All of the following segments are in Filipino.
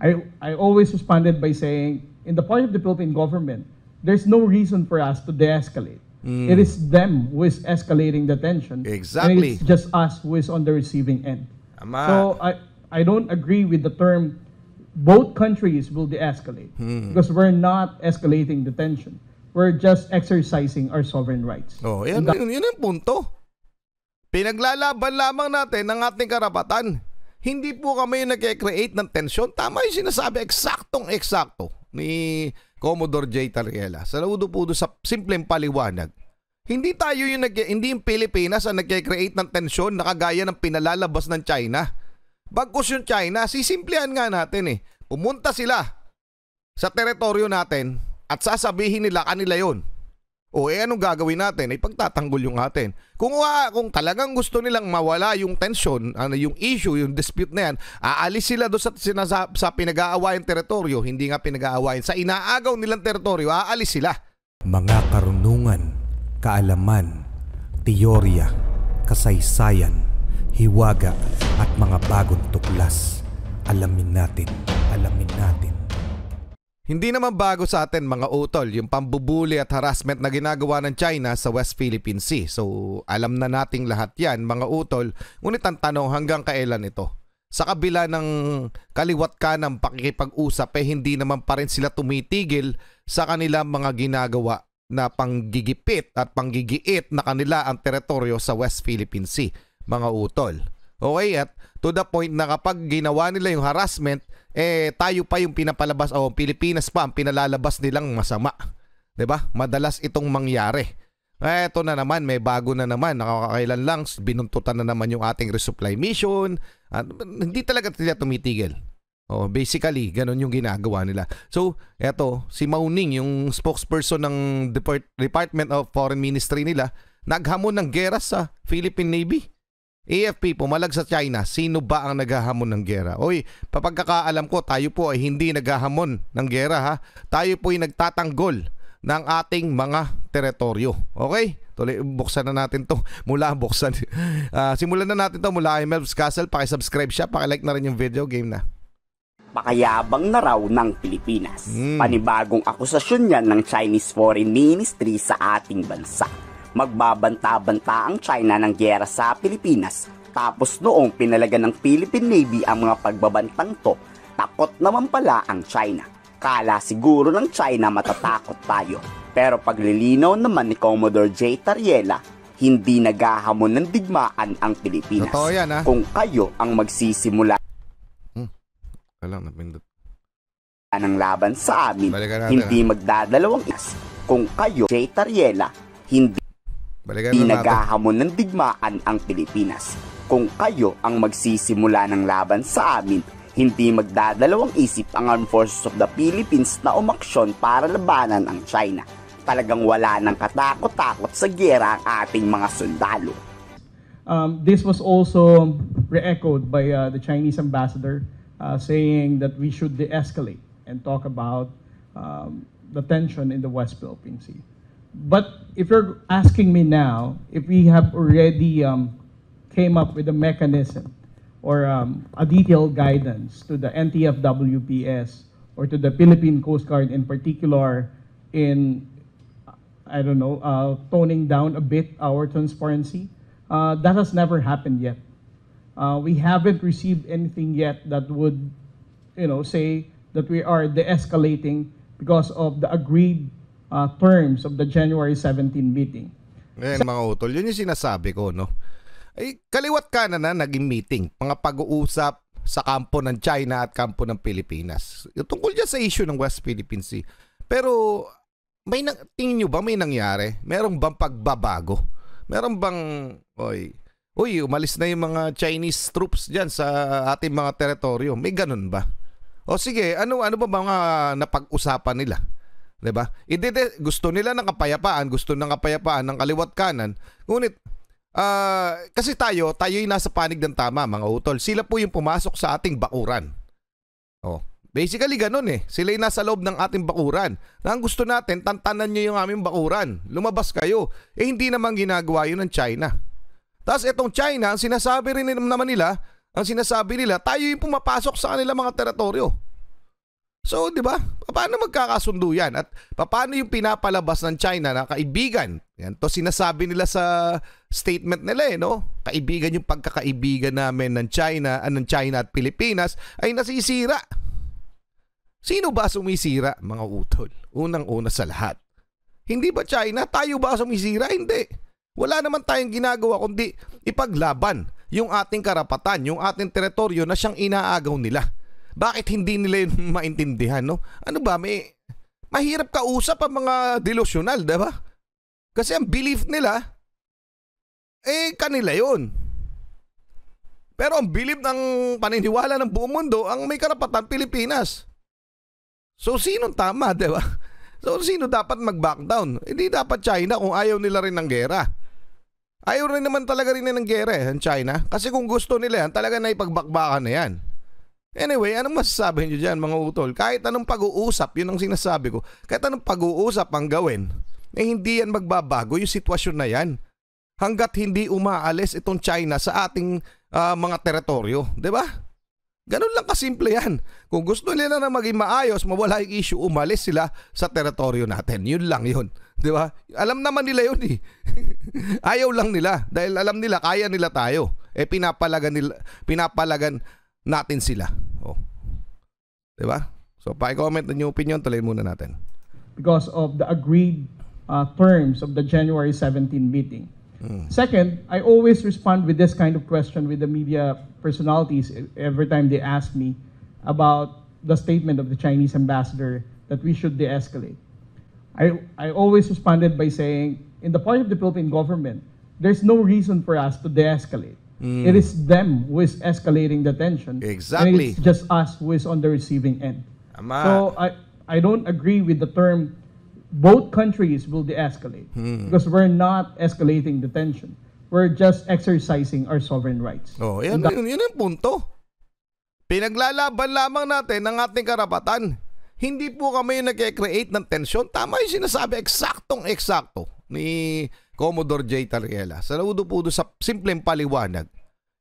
I always responded by saying, in the part of the Philippine government, there's no reason for us to de-escalate. It is them who is escalating the tension. Exactly. And it's just us who is on the receiving end. Tama. So I don't agree with the term both countries will de-escalate because we're not escalating the tension. We're just exercising our sovereign rights. Oh, yun ang punto. Pinaglalaban lamang natin ang ating karapatan. Hindi po kami yung nag-create ng tensyon. Tama yung sinasabi, eksaktong-eksakto ni Commodore J. Tariela. Saludo po doon sa simpleng paliwanag. Hindi yung Pilipinas ang nag-create ng tensyon na kagaya ng pinalalabas ng China. Bagkus yung China, sisimplihan nga natin eh. Pumunta sila sa teritoryo natin at sasabihin nila kanila yon. O anong gagawin natin? Ay pagtatanggol yung atin. Kung talagang gusto nilang mawala yung tension, yung issue, yung dispute na yan, aalis sila doon sa pinag-aawayan teritoryo, hindi nga pinag-aawayan, sa inaagaw nilang teritoryo, aalis sila. Mga karunungan, kaalaman, teorya, kasaysayan, hiwaga at mga bagong tuklas. Alamin natin. Hindi naman bago sa atin mga utol yung pambubuli at harassment na ginagawa ng China sa West Philippine Sea. So alam na nating lahat yan mga utol, ngunit ang tanong hanggang kailan ito? Sa kabila ng kaliwat kanang pakikipag-usap hindi naman pa rin sila tumitigil sa kanilang mga ginagawa na panggigipit at panggigiit na kanila ang teritoryo sa West Philippine Sea mga utol. Okay, at to the point na kapag ginawa nila yung harassment, tayo pa yung pinapalabas o Pilipinas pa ang pinalalabas nilang masama. 'Di ba? Madalas itong mangyari. Ito na naman, may bago na naman. Nakakailan lang, binuntutan na naman yung ating resupply mission. Hindi talaga sila tumitigil. Basically, ganun yung ginagawa nila. So, eto, si Mao Ning, yung spokesperson ng Department of Foreign Ministry nila, naghamon ng gera sa Philippine Navy. AFP, pumalag sa China, sino ba ang naghahamon ng gera? Oy, papagkakaalam ko, tayo po ay hindi naghahamon ng gera ha. Tayo po ay nagtatanggol ng ating mga teritoryo. Okay? Tuloy, buksan na natin to. Simulan na natin to mula kay Melv's Castle. Pakisubscribe siya, pakilike na rin yung video. Game na. Pakayabang na raw ng Pilipinas. Panibagong akusasyon yan ng Chinese Foreign Ministry sa ating bansa. Magbabanta-banta ang China ng giyera sa Pilipinas. Tapos noong pinalaga ng Philippine Navy ang mga pagbabantang to, takot naman pala ang China. Kala siguro ng China matatakot tayo. Pero paglilinaw naman ni Commodore J. Tariela, hindi naghahamon ng digmaan ang Pilipinas. Totoo yan, ha? Kung kayo ang magsisimula ng laban sa amin, hindi magdadalawang is. Kung kayo, J. Tariela, hindi naghahamon ng digmaan ang Pilipinas. Kung kayo ang magsisimula ng laban sa amin, hindi magdadalawang isip ang Armed Forces of the Philippines na umaksyon para labanan ang China. Talagang wala nang katakot-takot sa giyera ang ating mga sundalo. This was also re-echoed by the Chinese ambassador saying that we should de-escalate and talk about the tension in the West Philippine Sea. But if you're asking me now, if we have already came up with a mechanism or a detailed guidance to the NTF-WPS or to the Philippine Coast Guard in particular in, I don't know, toning down a bit our transparency, that has never happened yet. We haven't received anything yet that would, say that we are de-escalating because of the agreed terms of the January 17 meeting. Ngayon mga utol, yun yung sinasabi ko, no? Ay, kaliwat kanan na naging meeting, mga pag-uusap sa kampo ng China at kampo ng Pilipinas. Tungkol dyan sa issue ng West Philippine Sea. Pero, tingin nyo ba may nangyari? Meron bang pagbabago? Meron bang, umalis na yung mga Chinese troops dyan sa ating mga teritoryo? May ganun ba? O sige, ano ba mga napag-usapan nila? Diba? Gusto nila ng kapayapaan, gusto ng kapayapaan ng kaliwat kanan. Ngunit, kasi tayo yung nasa panig ng tama, mga utol. Sila po yung pumasok sa ating bakuran. Basically ganun eh. Sila yung nasa loob ng ating bakuran. Na ang gusto natin, tantanan nyo yung aming bakuran. Lumabas kayo. Hindi naman ginagawa yun ng China. Tapos itong China, ang sinasabi nila, tayo yung pumapasok sa kanila mga teritoryo. So, di ba? Paano magkakasundo yan? At paano yung pinapalabas ng China na kaibigan? Yan to sinasabi nila sa statement nila no? Kaibigan yung pagkakaibigan namin ng China at Pilipinas ay nasisira. Sino ba sumisira, mga utol? Unang-una sa lahat. Hindi ba China? Tayo ba sumisira? Hindi. Wala naman tayong ginagawa kundi ipaglaban yung ating karapatan, yung ating teritoryo na siyang inaagaw nila. Bakit hindi nila yun maintindihan, no? Ano ba, mahirap kausap ang mga delusional, diba? Kasi ang belief nila, kanila yun. Pero ang belief ng paniniwala ng buong mundo, ang may karapatan, Pilipinas. So, sinong tama, diba? So, sino dapat mag-back down? Hindi dapat China kung ayaw nila rin ng gera. Ayaw rin naman talaga rin ng gera ang China. Kasi kung gusto nila yan, talaga na ipagbakbakan na yan. Anyway, anong masasabi nyo dyan, mga utol? Kahit anong pag-uusap, yun ang sinasabi ko, kahit anong pag-uusap ang gawin, hindi yan magbabago yung sitwasyon na yan. Hanggat hindi umaalis itong China sa ating mga teritoryo. Diba? Ganun lang kasimple yan. Kung gusto nila na maging maayos, mawala yung issue, umalis sila sa teritoryo natin. Yun lang yun. Diba? Alam naman nila yun eh. Ayaw lang nila. Dahil alam nila, kaya nila tayo. Pinapalagan natin sila. Oh. Diba? So, pa-comment na yung opinion, tuloy muna natin. Because of the agreed terms of the January 17 meeting. Second, I always respond with this kind of question with the media personalities every time they ask me about the statement of the Chinese ambassador that we should de-escalate. I always responded by saying, in the part of the Philippine government, there's no reason for us to de-escalate. It is them who is escalating the tension. Exactly. And it's just us who is on the receiving end. Tama. So I don't agree with the term both countries will de-escalate because we're not escalating the tension. We're just exercising our sovereign rights. Oh, yun ang punto. Pinaglalaban lamang natin ang ating karapatan. Hindi po kami yung nag-create ng tension. Tama yung sinasabi, eksaktong-eksakto ni Commodore J. Tariela. Saludo po doon sa simpleng paliwanag.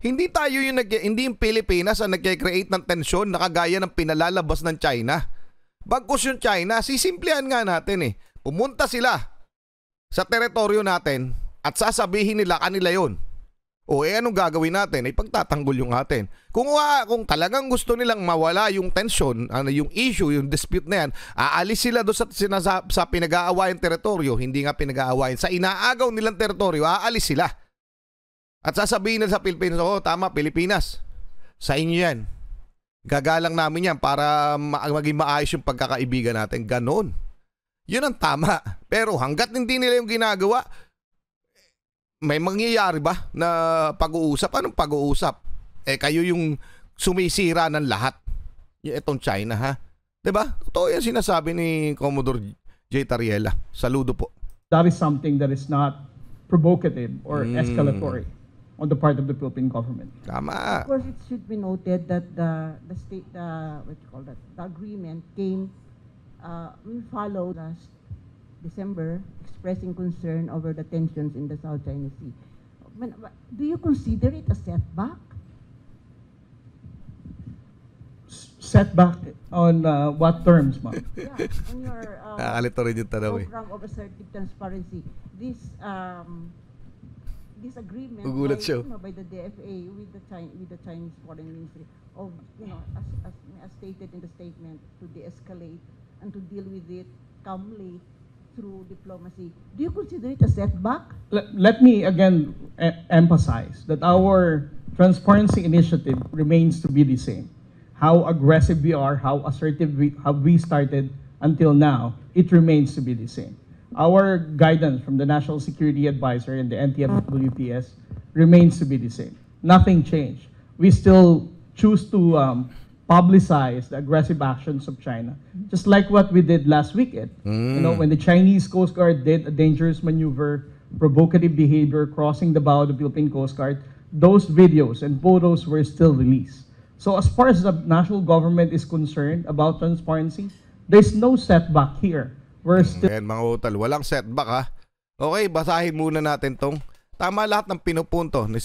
Hindi yung Pilipinas ang nag-create ng tensyon na kagaya ng pinalalabas ng China. Bagkus yung China, sisimplihan nga natin eh. Pumunta sila sa teritoryo natin at sasabihin nila kanila yun. O anong gagawin natin? Ay pagtatanggol yung atin. Kung talagang gusto nilang mawala yung tension, yung issue, yung dispute na yan, aalis sila doon sa pinag-aawayan teritoryo, hindi nga pinag-aawayan, sa inaagaw nilang teritoryo, aalis sila. At sasabihin nila sa Pilipinas, tama, Pilipinas, sa inyo yan. Gagalang namin yan para maging maayos yung pagkakaibigan natin. Ganon. Yun ang tama. Pero hanggat hindi nila yung ginagawa, may mangyayari ba na pag-uusap? Anong pag-uusap? Kayo yung sumisira ng lahat. Itong China, ha? Diba? Totoo yan sinasabi ni Commodore J. Tariela. Saludo po. That is something that is not provocative or escalatory on the part of the Philippine government. Tama. Of course, it should be noted that the agreement came followed last December, expressing concern over the tensions in the South China Sea. Do you consider it a setback? Setback on what terms, ma'am? Yeah, on your Nakakalito rin yung tanong eh. program of assertive transparency. This agreement by the DFA with the Chinese Foreign Ministry of, as stated in the statement, to de-escalate and to deal with it calmly through diplomacy. Do you consider it a setback? Let me again emphasize that our transparency initiative remains to be the same. How aggressive we are, how assertive we started until now, it remains to be the same. Our guidance from the National Security Advisor and the NTF-WPS remains to be the same. Nothing changed. We still choose to publicize the aggressive actions of China, just like what we did last weekend. When the Chinese Coast Guard did a dangerous maneuver, provocative behavior, crossing the bow of the Philippine Coast Guard, those videos and photos were still released. So as far as the national government is concerned about transparency, there's no setback here. We're still... Ayan, mga utal, walang setback ha. Okay, basahin muna natin tong. Tama lahat ng pinupunto ni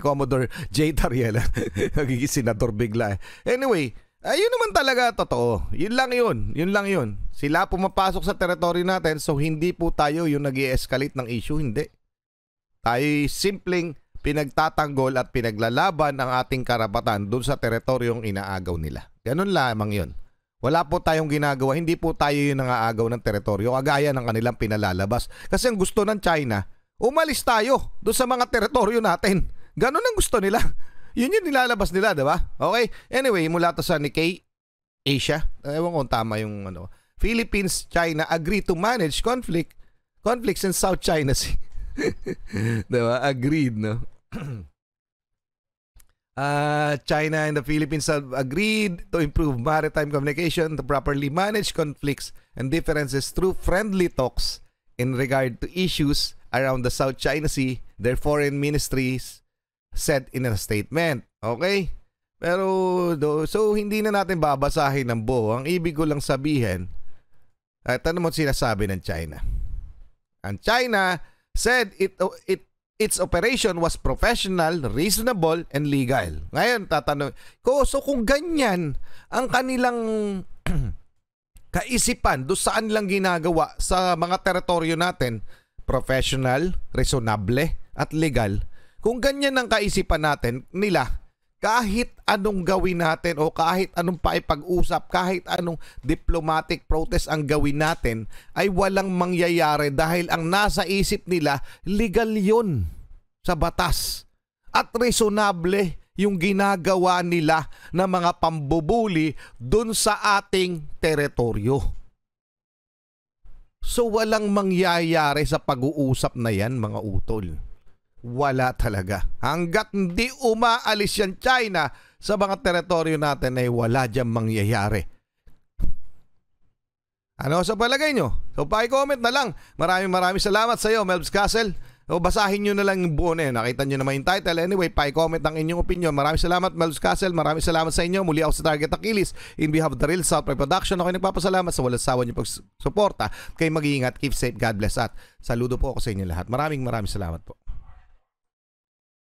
Commodore J. Tariela. Nagiging senador bigla eh. Anyway, Ayun naman talaga totoo. Yun lang yun. Sila pumapasok sa teritoryo natin, so hindi po tayo yung nag-i-escalate ng issue, hindi. Tayo simpleng pinagtatanggol at pinaglalaban ang ating karapatan doon sa teritoryong inaagaw nila. Ganun lamang yun. Wala po tayong ginagawa, hindi po tayo yung nangaagaw ng teritoryo, kagaya ng kanilang pinalalabas. Kasi ang gusto ng China, umalis tayo doon sa mga teritoryo natin. Ganun ang gusto nila. Yun yung nilalabas nila, di ba? Okay? Anyway, mula to sa Nikkei Asia. Ewan ko kung tama yung ano. Philippines, China agree to manage conflicts in South China Sea. Diba? Agreed, no? China and the Philippines have agreed to improve maritime communication to properly manage conflicts and differences through friendly talks in regard to issues around the South China Sea, their foreign ministries said in a statement. Okay? Pero, so hindi na natin babasahin ng buo. Ang ibig ko lang sabihin, ano mo sinasabi ng China? Ang China said its operation was professional, reasonable, and legal. Ngayon, tatanong ko, so kung ganyan ang kanilang kaisipan doon saan lang ginagawa sa mga teritoryo natin, professional, reasonable, at legal, kung ganyan ang kaisipan natin nila, kahit anong gawin natin o kahit anong paipag-usap, kahit anong diplomatic protest ang gawin natin, ay walang mangyayari dahil ang nasa isip nila, legal yun sa batas. At reasonable yung ginagawa nila na mga pambubuli dun sa ating teritoryo. So walang mangyayari sa pag-uusap na yan, mga utol. Wala talaga. Hanggat hindi umaalis yan China sa mga teritoryo natin ay wala dyan mangyayari. Ano sa palagay nyo? So pa-comment na lang. Maraming salamat sa iyo, Melvs Castle. O basahin nyo na lang yung buo na yun. Nakita nyo naman yung title. Anyway, pa-comment ang inyong opinion. Maraming salamat, Melvs Castle. Maraming salamat sa inyo. Muli ako sa Target Achilles. In behalf of the Real South Production, ako'y nagpapasalamat sa walang sawa nyo pagsuporta. Kayo mag-iingat. Keep safe. God bless. At saludo po ako sa inyo lahat. Maraming salamat po.